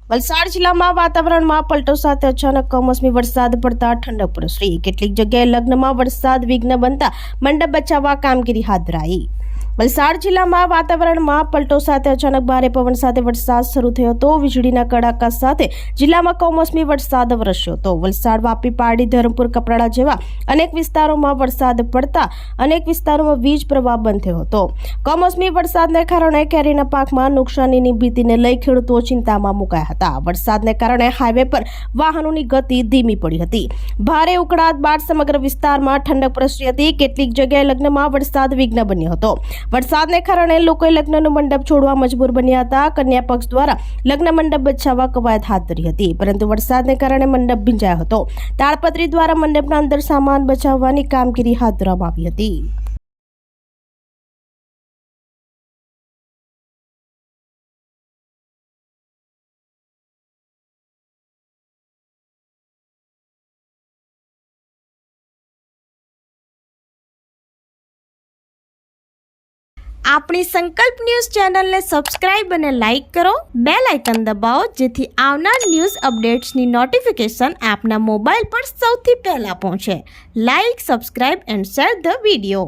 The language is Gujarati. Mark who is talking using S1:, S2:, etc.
S1: વલસાડ જિલ્લામાં વાતાવરણમાં પલટો સાથે અચાનક કમોસમી વરસાદ પડતા ઠંડક પ્રસરી। કેટલીક જગ્યાએ લગ્નમાં વરસાદ વિઘ્ન બનતા મંડપ બચાવવા કામગીરી હાથ ધરાઈ। વલસાડ જિલ્લામાં વાતાવરણમાં પલટો સાથે અચાનક ભારે પવન સાથે વરસાદ શરૂ થયો હતો। વીજળીના કડાકા સાથે જિલ્લામાં કમોસમી વરસાદ વરસ્યો હતો। વલસાડ, વાપી, પારડી, ધરમપુર, કપરાડા જેવા અનેક વિસ્તારોમાં વરસાદ પડતા અનેક વિસ્તારોમાં વીજ પ્રવાહ બંધ થયો હતો। કમોસમી વરસાદને કારણે કેરીના પાકમાં નુકસાનીની ભીતિને લઈ ખેડૂતો ચિંતામાં મુકાયા હતા। વરસાદને કારણે હાઈવે પર વાહનોની ગતિ ધીમી પડી હતી। ભારે ઉકળાટ બાદ સમગ્ર વિસ્તારમાં ઠંડક પ્રસરી હતી। કેટલીક જગ્યાએ લગ્નમાં વરસાદ વિઘ્ન બન્યો હતો। વરસાદને કારણે લોકોએ લગ્નનો મંડપ છોડવા મજબૂર બન્યા હતા। કન્યા પક્ષ દ્વારા લગ્ન મંડપ બચાવવા કવાયત હાથ ધરી હતી, પરંતુ વરસાદને કારણે મંડપ ભીંજાયો હતો। તાડપત્રી દ્વારા મંડપના અંદર સામાન બચાવવાની કામગીરી હાથ ધરવામાં આવી હતી।
S2: આપણી સંકલ્પ ન્યૂઝ ચેનલને સબસ્ક્રાઇબ અને લાઇક કરો, બેલ આઇકન દબાવો જેથી આવનાર ન્યૂઝ અપડેટ્સની નોટિફિકેશન આપના મોબાઈલ પર સૌથી પહેલા પહોંચે। Like, subscribe and share the video.